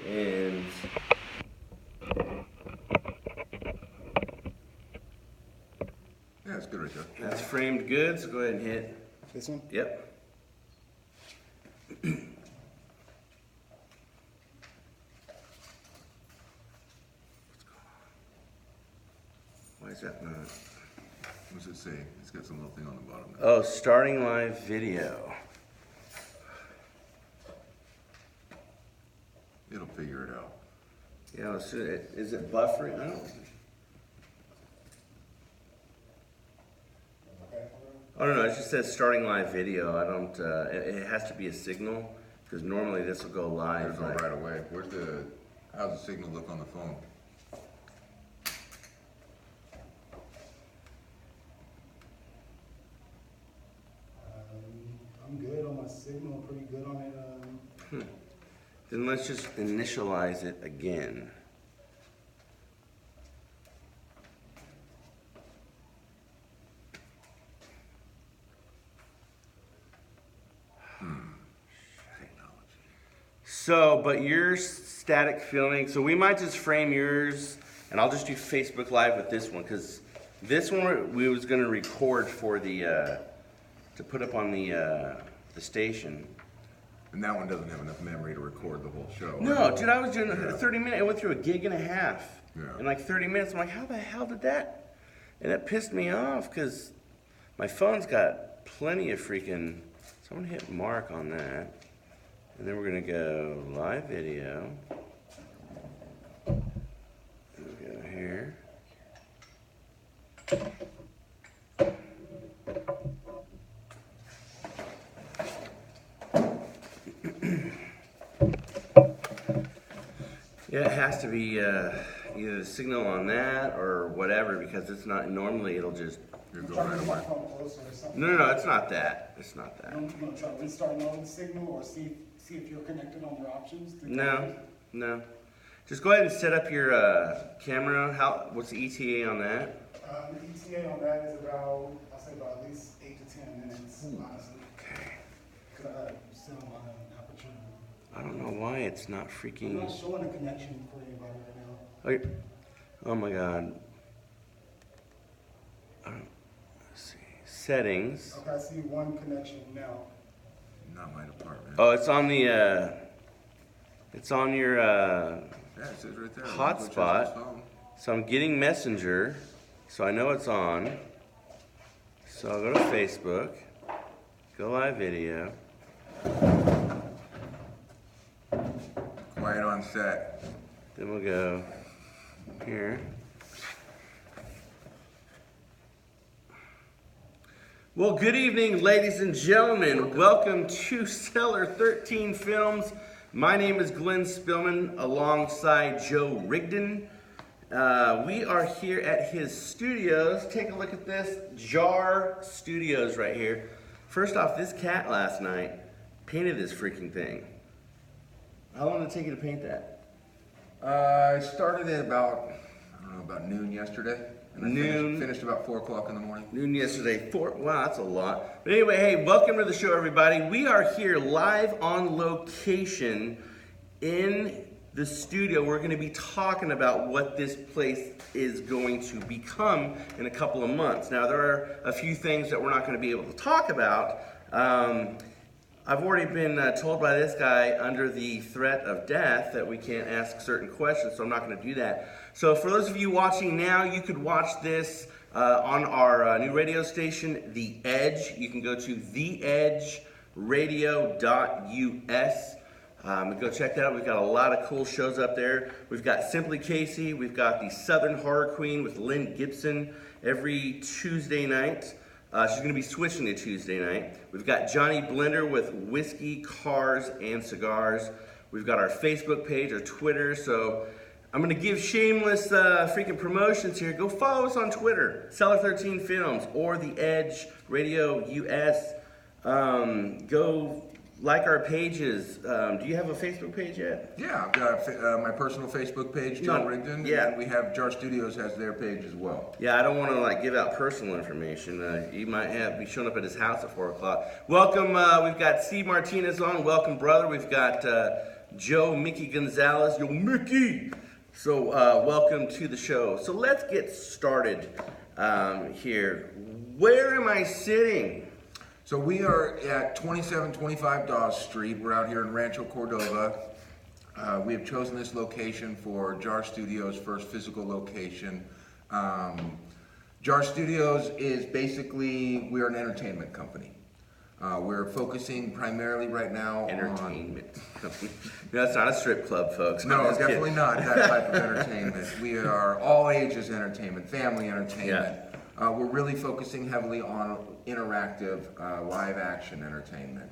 And Yeah, it's good right there. that's framed good, so go ahead and hit. This one? Yep. Why is that not? What's it say? It's got some little thing on the bottom there. Oh, starting live video. It'll figure it out. Yeah, is it buffering? I don't. Oh no, it just says starting live video. I don't. It has to be a signal because normally this will go live. It'll go right away. How's the signal look on the phone? I'm good on my signal. I'm pretty good on it. Then let's just initialize it again. So, but your static filming, so we might just frame yours, and I'll just do Facebook Live with this one, because this one we was going to record for the, to put up on the station. And that one doesn't have enough memory to record the whole show. No, dude, I was doing 30 minutes, I went through a gig and a half. Yeah. In like 30 minutes, I'm like, how the hell did that? And it pissed me off, because my phone's got plenty of freaking, so I'm going to hit mark on that. And then we're going to go live video. And we go here. Yeah, it has to be either the signal on that or whatever, because it's not, normally it'll just, It'll go try to right move my away. phone closer or something. no, it's not that. It's not that. I'm gonna try to restart another signal or see if you're connected on your options. No. Just go ahead and set up your camera. What's the ETA on that? The ETA on that is about, I'll say about at least 8 to 10 minutes, honestly. Okay. Because I set on my aperture. I don't know why it's not I'm freaking. not showing a connection for anybody right now. Oh my god. Let's see. Settings. Okay, I see one connection now. Not my department. Oh, it's on the. It's on your Yeah, it says right there. hotspot. Phone. So I'm getting Messenger, so I know it's on. So I'll go to Facebook, go live video. Quiet on set. Then we'll go here. Well, good evening, ladies and gentlemen. Welcome to Cellar 13 Films. My name is Glenn Spillman alongside Joe Rigdon. We are here at his studios. Take a look at this. Jar Studios right here. First off, this cat last night painted this freaking thing. How long did it take you to paint that? I started at about noon yesterday. And I Noon. Finished about 4 o'clock in the morning. Noon yesterday. Wow, that's a lot. But anyway, hey, welcome to the show, everybody. We are here live on location in the studio. We're going to be talking about what this place is going to become in a couple of months. Now, there are a few things that we're not going to be able to talk about. I've already been told by this guy under the threat of death that we can't ask certain questions, so I'm not going to do that. So for those of you watching now, you could watch this on our new radio station, The Edge. You can go to theedgeradio.us. Go check that out. We've got a lot of cool shows up there. We've got Simply Casey. We've got the Southern Horror Queen with Lynn Gibson every Tuesday night. She's going to be switching to Tuesday night. We've got Johnny Blender with Whiskey, Cars, and Cigars. We've got our Facebook page, our Twitter. So I'm going to give shameless freaking promotions here. Go follow us on Twitter, Cellar 13 Films, or The Edge Radio US. Go like our pages. Do you have a Facebook page yet? Yeah, I've got my personal Facebook page, Joe Rigdon. Yeah. And we have Jar Studios has their page as well. Yeah, I don't want to give out personal information. You might be showing up at his house at 4 o'clock. Welcome. We've got Steve Martinez on. Welcome, brother. We've got Joe Mickey Gonzalez. Yo, Mickey! So, welcome to the show. So, let's get started here. Where am I sitting? So we are at 2725 Dawes Street. We're out here in Rancho Cordova. We have chosen this location for Jar Studios' first physical location. Jar Studios is basically, we're an entertainment company. We're focusing primarily right now Entertainment company. No, that's not a strip club, folks. No, I'm just definitely kidding. not that type of entertainment. We are all ages entertainment, family entertainment. We're really focusing heavily on interactive, live action entertainment.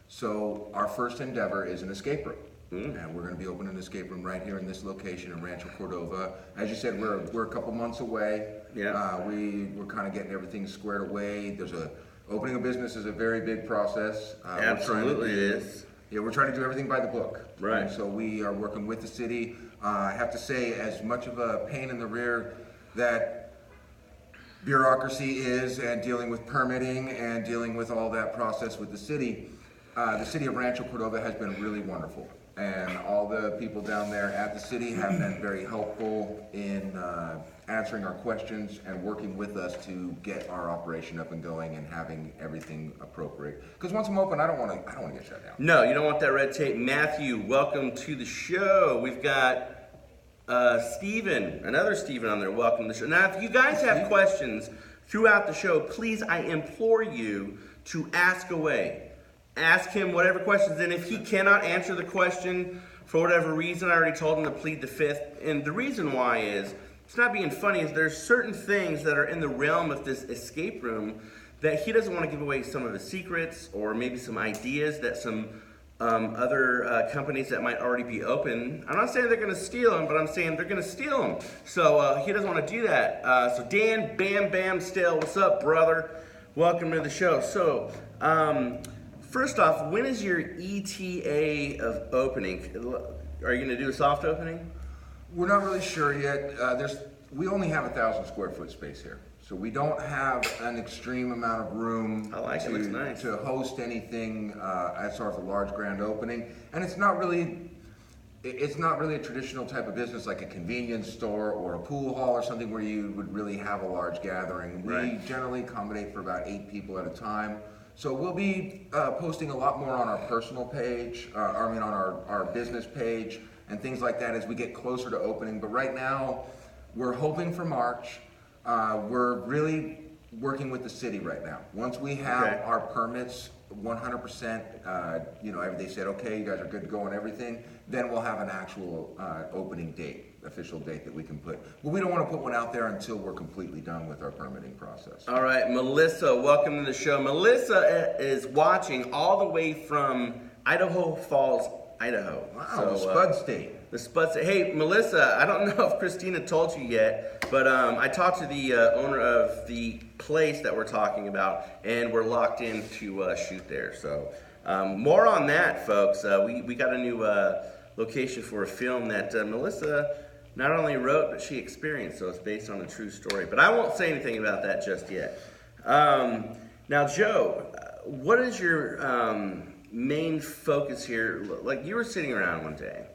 So our first endeavor is an escape room. And we're going to be opening an escape room right here in this location in Rancho Cordova. As you said, we're a couple months away. Yeah. We're kind of getting everything squared away. Opening a business is a very big process. Absolutely it is. Yeah, we're trying to do everything by the book. Right. And so we are working with the city. I have to say, as much of a pain in the rear that bureaucracy is, and dealing with permitting and dealing with all that process with the city of Rancho Cordova has been really wonderful. And all the people down there at the city have been very helpful in answering our questions and working with us to get our operation up and going and having everything appropriate. Because once I'm open, I don't want to get shut down. No, you don't want that red tape. Matthew, welcome to the show. We've got Steven, another Steven on there. Welcome to the show. Now, if you guys have questions throughout the show, please, I implore you to ask away. Ask him whatever questions, and if he cannot answer the question for whatever reason, I already told him to plead the fifth. And the reason why is, it's not being funny, is there's certain things that are in the realm of this escape room that he doesn't want to give away some of the secrets or maybe some ideas that some other companies that might already be open. I'm not saying they're going to steal them, but I'm saying they're going to steal them. So he doesn't want to do that. So Dan Bam Bam Still, what's up, brother? Welcome to the show. So, first off, when is your ETA of opening? Are you going to do a soft opening? We're not really sure yet. We only have 1,000 square foot space here. So we don't have an extreme amount of room I like it. Looks nice. to host anything as sort of a large grand opening. And it's not really a traditional type of business like a convenience store or a pool hall or something where you would really have a large gathering. Right. We generally accommodate for about 8 people at a time. So we'll be posting a lot more on our personal page, on our business page and things like that as we get closer to opening. But right now, we're hoping for March. We're really working with the city right now. Once we have our permits 100%, they said, okay, you guys are good to go on everything, then we'll have an actual opening date. Official date that we can put. But we don't want to put one out there until we're completely done with our permitting process. All right, Melissa, welcome to the show. Melissa is watching all the way from Idaho Falls, Idaho. Wow, the Spud State. The Spud State. Hey, Melissa, I don't know if Christina told you yet, but I talked to the owner of the place that we're talking about, and we're locked in to shoot there. So more on that, folks. We got a new location for a film that Melissa not only wrote, but she experienced, so it's based on a true story. But I won't say anything about that just yet. Now, Joe, what is your main focus here? Like, you were sitting around one day,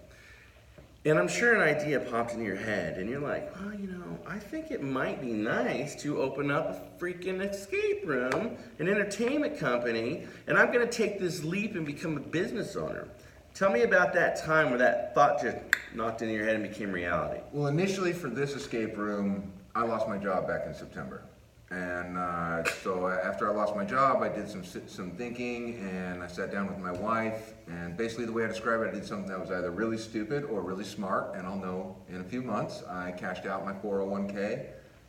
and I'm sure an idea popped into your head, and you're like, well, I think it might be nice to open up a freaking escape room, an entertainment company, and I'm going to take this leap and become a business owner. Tell me about that time where that thought just knocked into your head and became reality. Well, initially for this escape room, I lost my job back in September. And so after I lost my job, I did some thinking, and I sat down with my wife, and basically the way I describe it, I did something that was either really stupid or really smart, and I'll know in a few months. I cashed out my 401k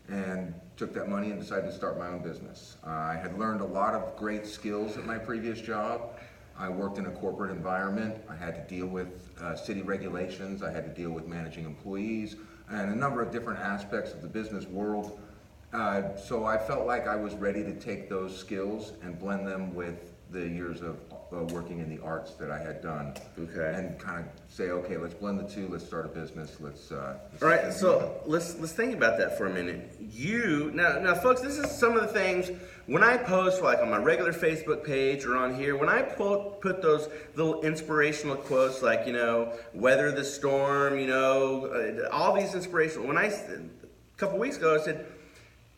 and took that money and decided to start my own business. I had learned a lot of great skills at my previous job. I worked in a corporate environment. I had to deal with city regulations. I had to deal with managing employees and a number of different aspects of the business world. So I felt like I was ready to take those skills and blend them with the years of working in the arts that I had done. Okay. And kind of say, okay, let's blend the two. Let's start a business. All right. So let's think about that for a minute. Now, folks, this is some of the things when I post, like on my regular Facebook page or on here. When I put those little inspirational quotes, like weather the storm, all these inspirational. A couple weeks ago, I said,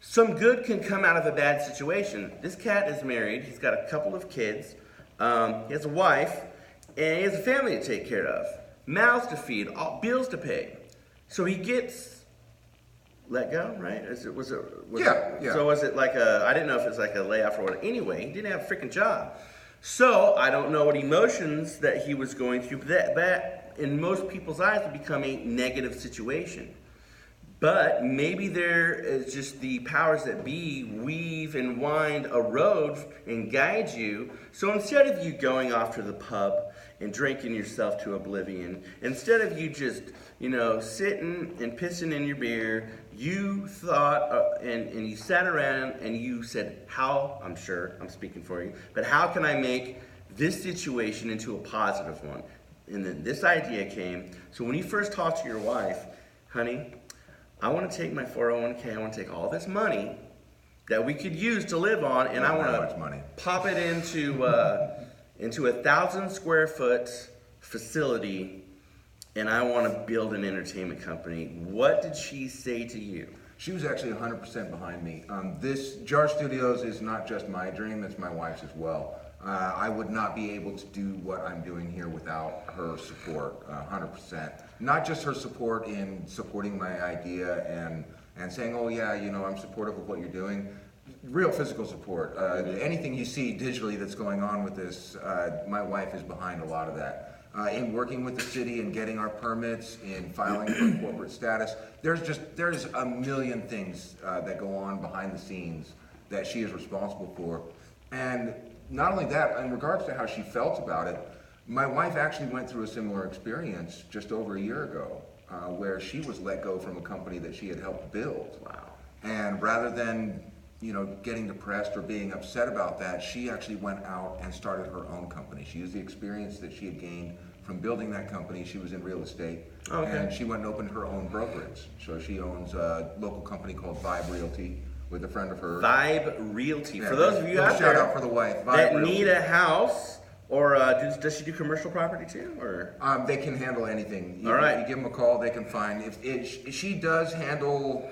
some good can come out of a bad situation. This cat is married. He's got a couple of kids. He has a wife, and he has a family to take care of. Mouths to feed, bills to pay. So he gets let go, right? Yeah. So was it like I didn't know if it's like a layoff or what. Anyway, he didn't have a freaking job. So I don't know what emotions that he was going through, but that in most people's eyes would become a negative situation. But maybe there is just the powers that be weave and wind a road and guide you. So instead of you going off to the pub and drinking yourself to oblivion, instead of you just, sitting and pissing in your beer, you thought and you sat around and you said, I'm sure I'm speaking for you, but how can I make this situation into a positive one? And then this idea came. So when you first talked to your wife, honey, I want to take my 401k, I want to take all this money that we could use to live on, and I want to pop it into 1,000 square foot facility, and I want to build an entertainment company. What did she say to you? She was actually 100% behind me. This Jar Studios is not just my dream, it's my wife's as well. I would not be able to do what I'm doing here without her support, 100%. Not just her support in supporting my idea and saying, oh yeah, I'm supportive of what you're doing. Real physical support. Anything you see digitally that's going on with this, my wife is behind a lot of that. In working with the city and getting our permits, in filing for corporate status, there's a million things that go on behind the scenes that she is responsible for. And not only that, in regards to how she felt about it, my wife actually went through a similar experience just over a year ago, where she was let go from a company that she had helped build. Wow. And rather than, getting depressed or being upset about that, she actually went out and started her own company. She used the experience that she had gained from building that company. She was in real estate. Okay. And she went and opened her own brokerage. So she owns a local company called Vibe Realty with a friend of hers. Vibe Realty. Yeah, For those of you out shout there out for the wife, Vibe that Realty. need a house, or does she do commercial property too? Or They can handle anything. All right. If you give them a call, they can find. She does handle,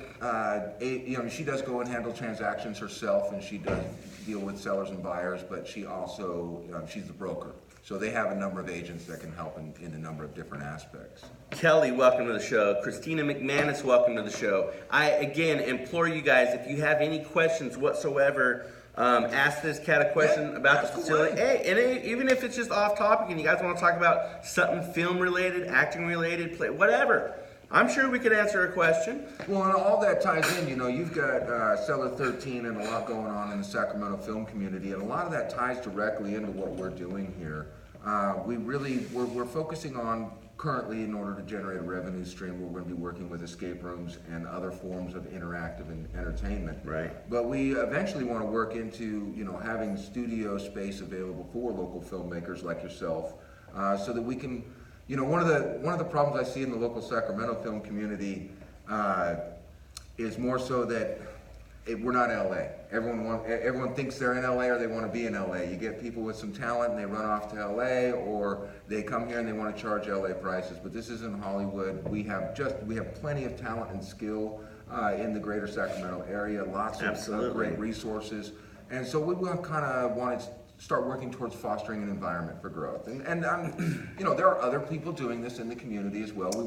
she does go and handle transactions herself, and she does deal with sellers and buyers. But she also, she's the broker. So they have a number of agents that can help in a number of different aspects. Kelly, welcome to the show. Christina McManus, welcome to the show. I, again, implore you guys, if you have any questions whatsoever, ask this cat a question about the facility. Hey, and even if it's just off topic and you guys want to talk about something film related, acting related, play, whatever, I'm sure we could answer a question. Well, and all that ties in, you've got Cellar 13 and a lot going on in the Sacramento film community, and a lot of that ties directly into what we're doing here. We're focusing on currently, in order to generate a revenue stream, we're going to be working with escape rooms and other forms of interactive entertainment. Right. But we eventually want to work into, having studio space available for local filmmakers like yourself, so that we can, one of the problems I see in the local Sacramento film community is more so that we're not LA. Everyone thinks they're in LA or they want to be in LA. You get people with some talent and they run off to LA, or they come here and they want to charge LA prices. But this isn't Hollywood. We have plenty of talent and skill in the greater Sacramento area. Lots of great resources, and so we kind of want to start working towards fostering an environment for growth. And there are other people doing this in the community as well. We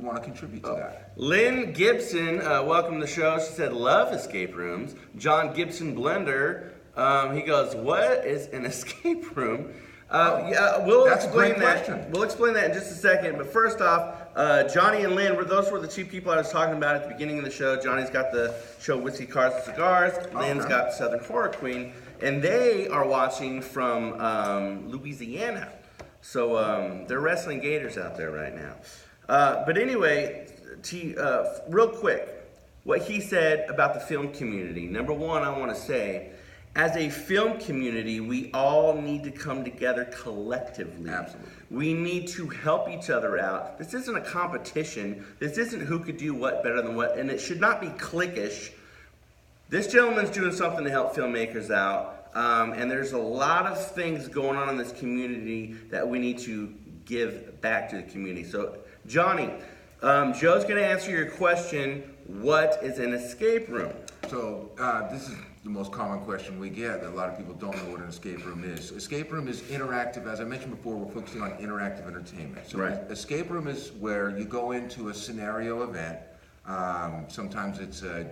want to contribute to that. Lynn Gibson, welcome to the show. She said, love escape rooms. John Gibson Blender, he goes, what is an escape room? We'll explain that. Question. We'll explain that in just a second. But first off, Johnny and Lynn, those were the two people I was talking about at the beginning of the show. Johnny's got the show Whiskey, Cars, and Cigars. Lynn's got Southern Horror Queen. And they are watching from Louisiana. So they're wrestling gators out there right now. But anyway, real quick, what he said about the film community. Number one, I want to say, as a film community, we all need to come together collectively. Absolutely. We need to help each other out. This isn't a competition. This isn't who could do what better than what, and it should not be cliquish. This gentleman's doing something to help filmmakers out, and there's a lot of things going on in this community that we need to give back to the community. So, Johnny, Joe's going to answer your question, what is an escape room? So this is the most common question we get, that a lot of people don't know what an escape room is. Escape room is interactive. As I mentioned before, we're focusing on interactive entertainment. So Right. escape room is where you go into a scenario event. Sometimes it's a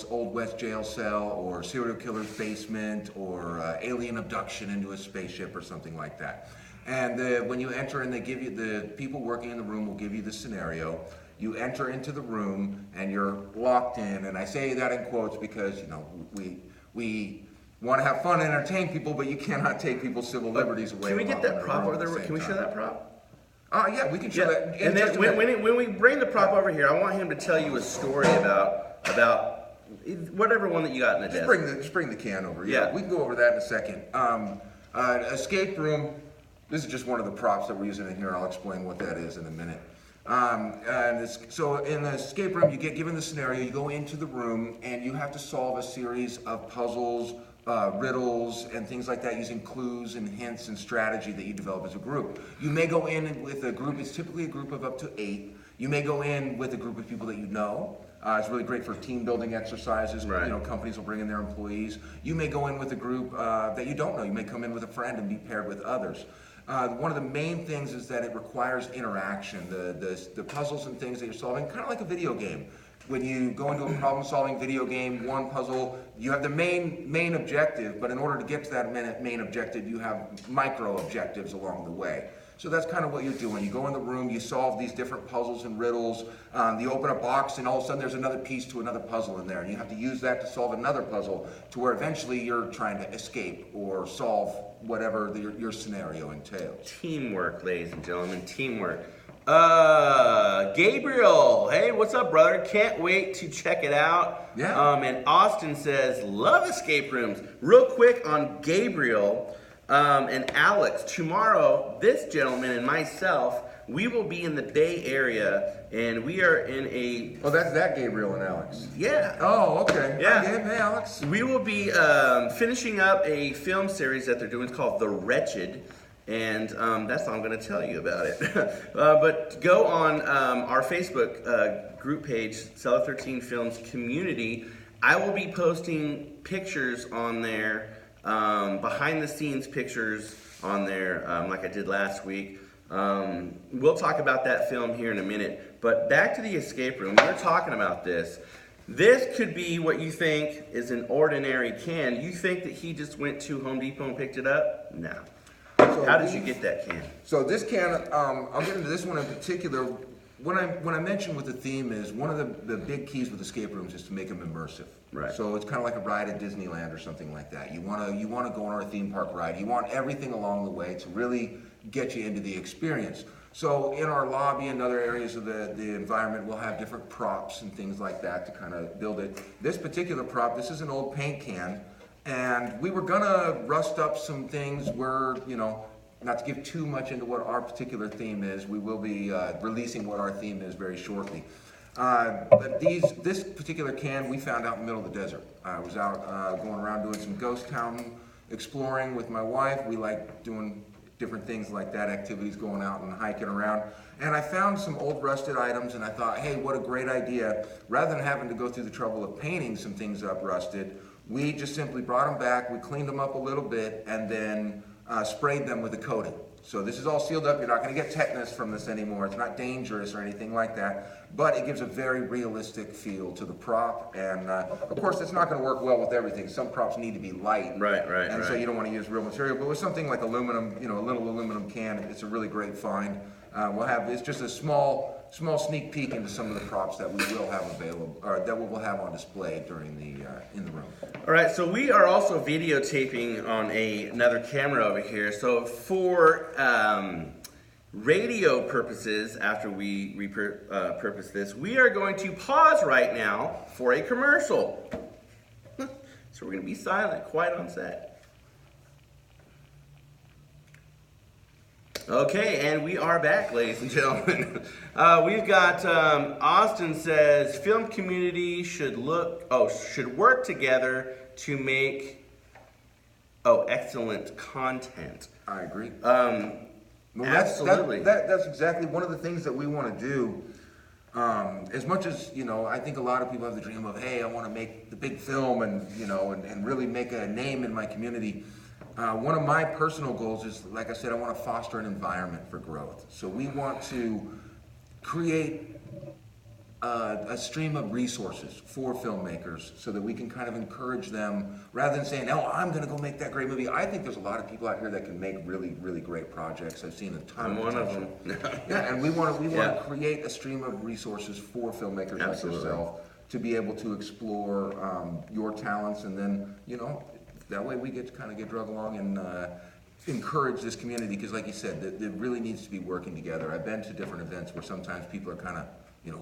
old West jail cell, or serial killer's basement, or alien abduction into a spaceship or something like that. And when you enter and they give you, the people working in the room will give you the scenario. You enter into the room and you're locked in, and I say that in quotes because, you know, we want to have fun and entertain people, but you cannot take people's civil liberties away. Can we get while in that the prop room over at the there? same Can we show time. that prop? Yeah, we can show that. in And just then a minute. when we bring the prop over here, I want him to tell you a story about whatever one that you got in the desk. Just bring the can over. Yeah. We can go over that in a second. Escape room. This is just one of the props that we're using in here. I'll explain what that is in a minute. So in the escape room, you get given the scenario. You go into the room and you have to solve a series of puzzles, riddles, and things like that, using clues and hints and strategy that you develop as a group. You may go in with a group. It's typically a group of up to 8. You may go in with a group of people that you know. It's really great for team building exercises. Right. You know, companies will bring in their employees. You may go in with a group that you don't know. You may come in with a friend and be paired with others. One of the main things is that it requires interaction. The puzzles and things that you're solving, kind of like a video game. When you go into a problem-solving video game, one puzzle, you have the main objective, but in order to get to that main objective, you have micro objectives along the way. So that's kind of what you're doing. You go in the room, you solve these different puzzles and riddles. You open a box, and all of a sudden there's another piece to another puzzle in there, and you have to use that to solve another puzzle, to where eventually you're trying to escape or solve whatever your scenario entails. Teamwork, ladies and gentlemen, teamwork. Gabriel, hey, what's up, brother? Can't wait to check it out. Yeah. And Austin says, love escape rooms. Real quick on Gabriel and Alex, tomorrow, this gentleman and myself, we will be in the Bay Area, and we are in a... Oh, that's that Gabriel and Alex. Yeah. Oh, okay. Yeah. Hey, Alex. We will be finishing up a film series that they're doing. It's called The Wretched, and that's all I'm going to tell you about it. But go on our Facebook group page, Cellar 13 Films Community. I will be posting pictures on there, behind-the-scenes pictures on there, like I did last week. We'll talk about that film here in a minute. But back to the escape room. We're talking about this. This could be what you think is an ordinary can. You think that he just went to Home Depot and picked it up? No. So How did you get that can? So this can, I'll get into this one in particular. When I mentioned what the theme is, one of the big keys with escape rooms is to make them immersive. Right. So it's kind of like a ride at Disneyland or something like that. You want to go on our theme park ride. You want everything along the way to really get you into the experience. So in our lobby and other areas of the environment, we'll have different props and things like that to kind of build it. This particular prop, this is an old paint can, and we were gonna rust up some things where, you know, not to give too much into what our particular theme is. We will be releasing what our theme is very shortly. But this particular can we found out in the middle of the desert. I was out going around doing some ghost town exploring with my wife. We like doing different things like that, activities, going out and hiking around. And I found some old rusted items, and I thought, hey, what a great idea. Rather than having to go through the trouble of painting some things up rusted, we just simply brought them back, we cleaned them up a little bit, and then sprayed them with a coating. So this is all sealed up. You're not going to get tetanus from this anymore. It's not dangerous or anything like that, but it gives a very realistic feel to the prop. And of course, it's not going to work well with everything. Some props need to be light, Right. and so you don't want to use real material. But with something like aluminum, you know, a little aluminum can, it's a really great find. It's just a small sneak peek into some of the props that we will have available, or that we will have on display during in the room. All right, so we are also videotaping on another camera over here. So for radio purposes, after we repurpose this, we are going to pause right now for a commercial. It's So we're going to be silent, quiet on set. Okay, and we are back, ladies and gentlemen. We've got Austin says film community should work together to make excellent content. I agree. Well, absolutely. That's exactly one of the things that we want to do. As much as, I think a lot of people have the dream of, hey, I want to make the big film and, and really make a name in my community. One of my personal goals is, like I said, I want to foster an environment for growth. So we want to create a stream of resources for filmmakers so that we can kind of encourage them rather than saying, oh, I'm going to go make that great movie. I think there's a lot of people out here that can make really, really great projects. I've seen a ton of potential. One of them. Yeah, and we want to create a stream of resources for filmmakers Absolutely. like yourself to be able to explore your talents, and then, that way we get to kind of get drug along and encourage this community, because like you said, it really needs to be working together. I've been to different events where sometimes people are kind of,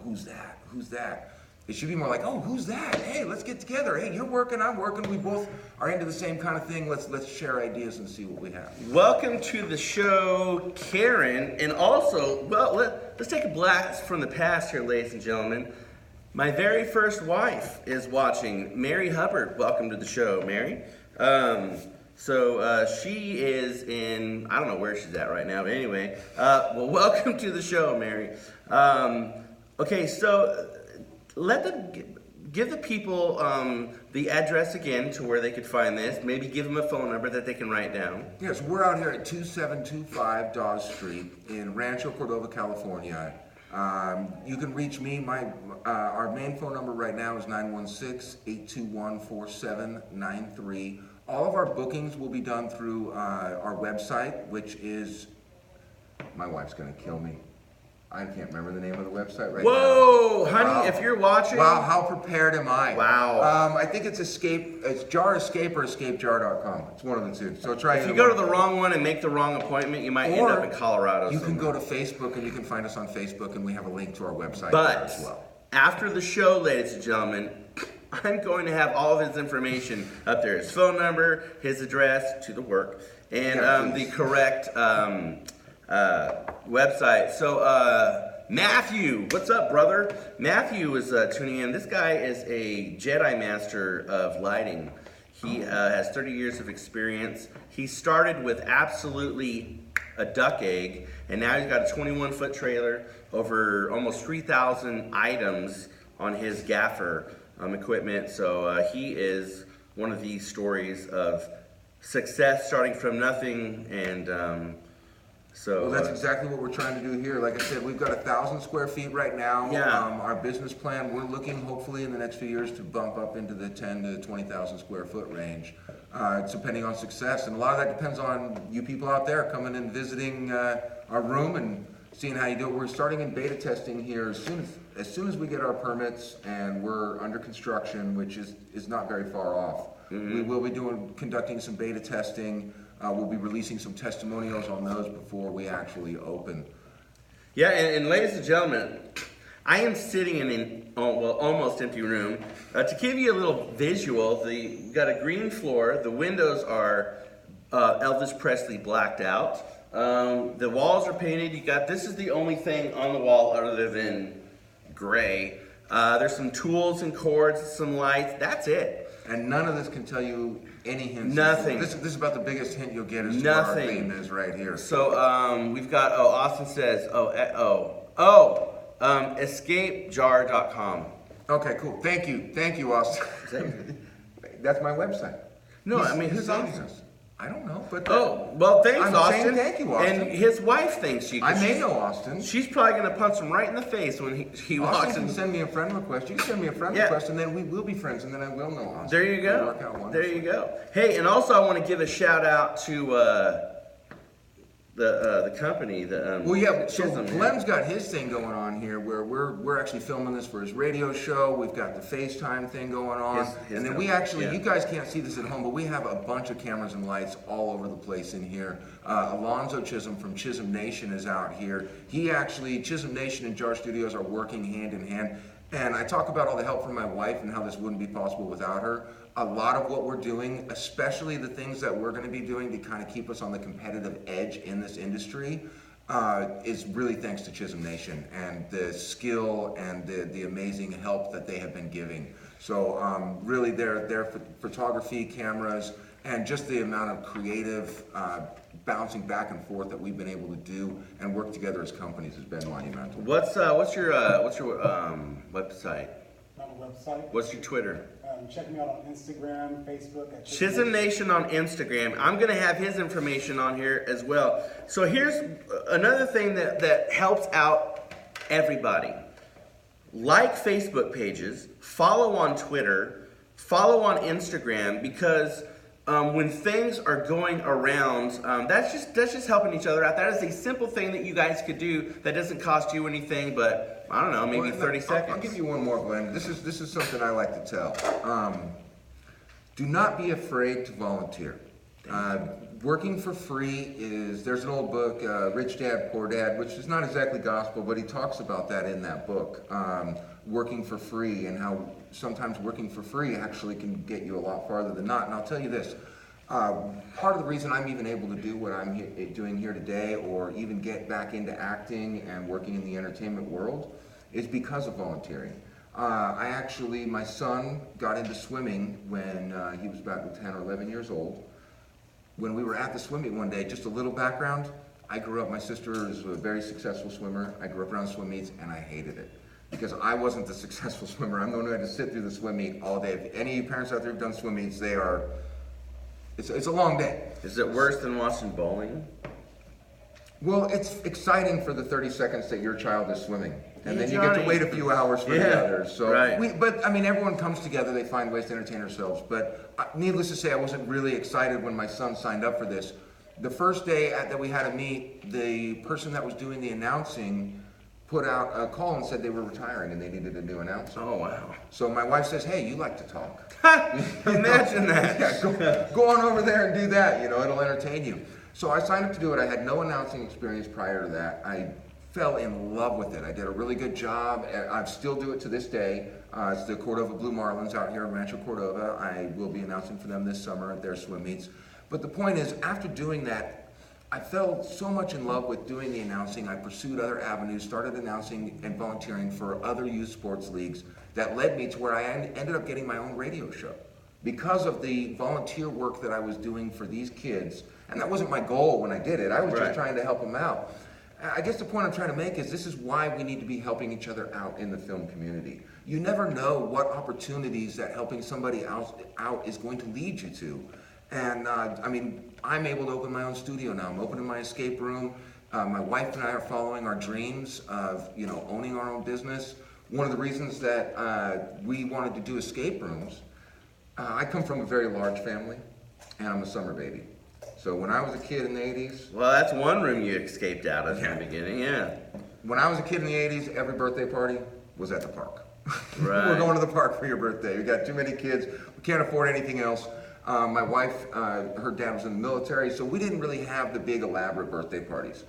who's that? Who's that? It should be more like, oh, who's that? Hey, let's get together. Hey, you're working, I'm working. We both are into the same kind of thing. Let's share ideas and see what we have. Welcome to the show, Karen. And also, let's take a blast from the past here, ladies and gentlemen. My very first wife is watching, Mary Hubbard. Welcome to the show, Mary. She is in, I don't know where she's at right now, but anyway, welcome to the show, Mary. Okay, so give the people the address again to where they could find this. Maybe give them a phone number that they can write down. Yes, we're out here at 2725 Dawes Street in Rancho Cordova, California. You can reach me. Our main phone number right now is 916-821-4793. All of our bookings will be done through our website, which is, my wife's gonna kill me. I can't remember the name of the website right now. Whoa, honey, if you're watching. Wow, how prepared am I? Wow. I think it's Jar Escape or escapejar.com. It's one of the two. So try. If you go to the wrong one and make the wrong appointment, you might end up in Colorado. You can go to Facebook and you can find us on Facebook, and we have a link to our website but there as well. After the show, ladies and gentlemen, I'm going to have all of his information up there. His phone number, his address to the work, and the correct website. So Matthew, what's up, brother? Matthew is tuning in. This guy is a Jedi Master of lighting. He has 30 years of experience. He started with absolutely a duck egg, and now he's got a 21-foot trailer, over almost 3,000 items on his gaffer equipment. So he is one of these stories of success starting from nothing, and well, that's exactly what we're trying to do here. Like I said, we've got 1,000 square feet right now. Yeah. Our business plan, we're looking hopefully in the next few years to bump up into the 10 to 20,000 square foot range. It's depending on success, and a lot of that depends on you people out there coming and visiting our room and seeing how you do it. We're starting in beta testing here as soon as we get our permits, and we're under construction, which is not very far off. Mm-hmm. We will be conducting some beta testing. We'll be releasing some testimonials on those before we actually open. Yeah, and ladies and gentlemen, I am sitting in an almost empty room. To give you a little visual, got a green floor. The windows are Elvis Presley blacked out. The walls are painted. This is the only thing on the wall other than gray. There's some tools and cords, some lights. That's it. And none of this can tell you any hints. Nothing. This is about the biggest hint you'll get as Nothing. to our theme is right here. So we've got, Austin says, escapejar.com. Okay, cool. Thank you, Austin. That's my website. No, I mean, who's saving Austin? us. I don't know, but well, thanks, I'm Austin. saying thank you, Austin. And his wife thinks you. I may know Austin. She's probably gonna punch him right in the face when he walks Austin in. can send me a friend request. You can send me a friend request, and then we will be friends, and then I will know Austin. There you go. It'll work out wonderful. There you go. Hey, and also I want to give a shout out to the company. Well, yeah. So Chisholm, Glenn's got his thing going on here, where we're actually filming this for his radio show. We've got the FaceTime thing going on, His and then we actually, you guys can't see this at home, but we have a bunch of cameras and lights all over the place in here. Alonzo Chisholm from Chisholm Nation is out here. Chisholm Nation and Jar Studios are working hand in hand. And I talk about all the help from my wife and how this wouldn't be possible without her. A lot of what we're doing, especially the things that we're going to be doing to kind of keep us on the competitive edge in this industry, is really thanks to Chisholm Nation and the skill and the amazing help that they have been giving. So really their photography, cameras, and just the amount of creative bouncing back and forth that we've been able to do and work together as companies has been monumental. What's your website? On the website. What's your Twitter? Check me out on Instagram, Facebook at Chisholm Nation on Instagram. I'm going to have his information on here as well. So here's another thing that helps out everybody. Like Facebook pages, follow on Twitter, follow on Instagram, because when things are going around, that's just helping each other out. That is a simple thing that you guys could do that doesn't cost you anything, but I don't know, maybe 30 seconds. I'll give you one more, Glenn. This is something I like to tell. Do not be afraid to volunteer. Working for free there's an old book, Rich Dad, Poor Dad, which is not exactly gospel, but he talks about that in that book. Working for free and how sometimes working for free actually can get you a lot farther than not. And I'll tell you this, part of the reason I'm even able to do what I'm doing here today, or even get back into acting and working in the entertainment world, is because of volunteering. My son got into swimming when he was about 10 or 11 years old. When we were at the swimming one day, just a little background, my sister is a very successful swimmer. I grew up around swim meets and I hated it because I wasn't the successful swimmer. I'm the one who had to sit through the swim meet all day. If any parents out there have done swim meets, it's a long day. Is it worse than watching bowling? Well, it's exciting for the 30 seconds that your child is swimming. And Hey, then you get to Johnny. wait a few hours for the others. So right. But I mean, everyone comes together, they find ways to entertain ourselves. But needless to say, I wasn't really excited when my son signed up for this. The first day that we had a meet, the person that was doing the announcing put out a call and said they were retiring and they needed a new announcer. Oh, wow. So my wife says, hey, you like to talk. Imagine that. Yeah, go on over there and do that, it'll entertain you. So I signed up to do it. I had no announcing experience prior to that. I fell in love with it. I did a really good job. I still do it to this day. It's the Cordova Blue Marlins out here in Rancho Cordova. I will be announcing for them this summer at their swim meets. But the point is, after doing that, I fell so much in love with doing the announcing. I pursued other avenues, started announcing and volunteering for other youth sports leagues that led me to where I ended up getting my own radio show. Because of the volunteer work that I was doing for these kids, and that wasn't my goal when I did it, I was just trying to help them out. I guess the point I'm trying to make is this is why we need to be helping each other out in the film community. You never know what opportunities that helping somebody else out is going to lead you to. And I'm able to open my own studio now. I'm opening my escape room. My wife and I are following our dreams of owning our own business. One of the reasons that we wanted to do escape rooms, I come from a very large family, and I'm a summer baby. So when I was a kid in the 80s... Well, that's one room you escaped out of in the beginning, yeah. When I was a kid in the 80s, every birthday party was at the park. Right. We're going to the park for your birthday. We got too many kids. We can't afford anything else. My wife, her dad was in the military, so we didn't really have the big elaborate birthday parties.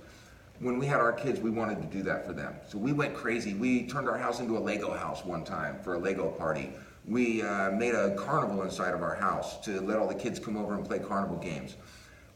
When we had our kids, we wanted to do that for them. So we went crazy. We turned our house into a Lego house one time for a Lego party. We made a carnival inside of our house to let all the kids come over and play carnival games.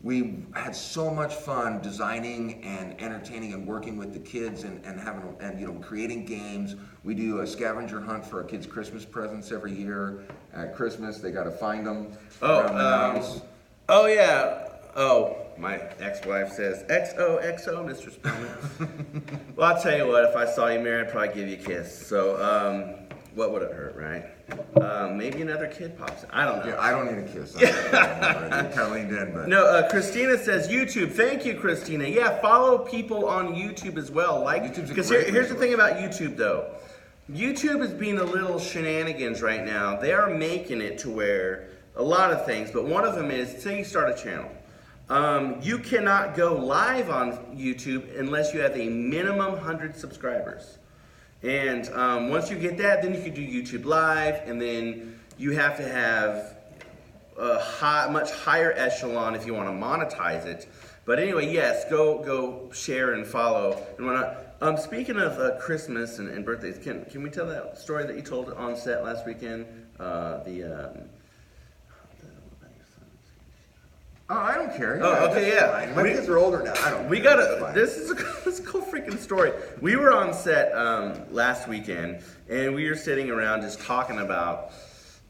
We had so much fun designing and entertaining and working with the kids and creating games. We do a scavenger hunt for our kids' Christmas presents every year. At Christmas, they got to find them around the house. Oh yeah. Oh, my ex-wife says XOXO, Mr. Spillman. Well, I'll tell you what. If I saw you, Mary, I'd probably give you a kiss. So, what would it hurt, right? Maybe another kid pops in. I don't know. Yeah, I don't need a kiss. I kind of leaned in, but... No, Christina says YouTube. Thank you, Christina. Yeah, follow people on YouTube as well. Because here's the thing about YouTube, though. YouTube is being a little shenanigans right now. They are making it to where a lot of things, but one of them is, say you start a channel. You cannot go live on YouTube unless you have a minimum 100 subscribers. And once you get that, then you can do YouTube Live, and then you have to have a much higher echelon if you want to monetize it. But anyway, yes, go share and follow and whatnot. Speaking of Christmas and birthdays, can we tell that story that you told on set last weekend? Oh, I don't care. Oh, okay, that's yeah. fine. My kids are older now. I don't. We care. got It's a. fine. This is a cool freaking story. We were on set last weekend, and we were sitting around just talking about.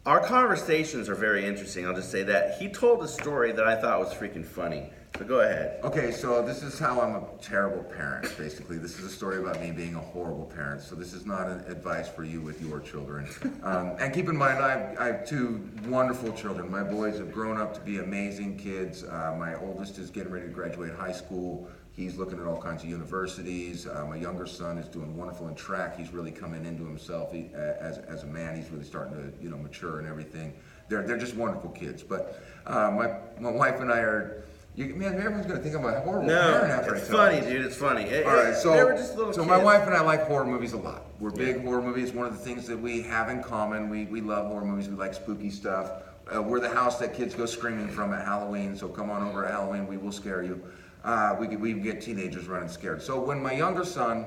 Our conversations are very interesting. I'll just say that he told a story that I thought was freaking funny. So go ahead. Okay, so this is how I'm a terrible parent, basically. This is a story about me being a horrible parent. So this is not an advice for you with your children. And keep in mind, I have two wonderful children. My boys have grown up to be amazing kids. My oldest is getting ready to graduate high school. He's looking at all kinds of universities. My younger son is doing wonderful in track. He's really coming into himself as a man. He's really starting to mature and everything. They're just wonderful kids. But my wife and I are. Man, everyone's gonna think I'm a horrible parent after I it's tell funny, this. dude. It's funny. All right, They were just little so kids. my wife and I like horror movies a lot. We're big horror movies. One of the things that we have in common. We love horror movies. We like spooky stuff. We're the house that kids go screaming from at Halloween. So come on over at Halloween. We will scare you. We get teenagers running scared. So when my older son,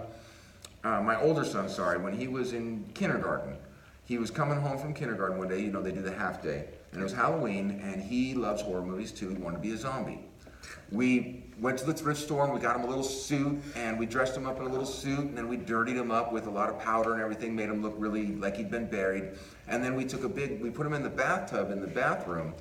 when he was in kindergarten, he was coming home from kindergarten one day. They do the half day, and it was Halloween, and he loves horror movies too. He wanted to be a zombie. We went to the thrift store and we got him a little suit, and we dressed him up in a little suit, and then we dirtied him up with a lot of powder and everything, made him look really like he'd been buried. And then we put him in the bathtub in the bathroom,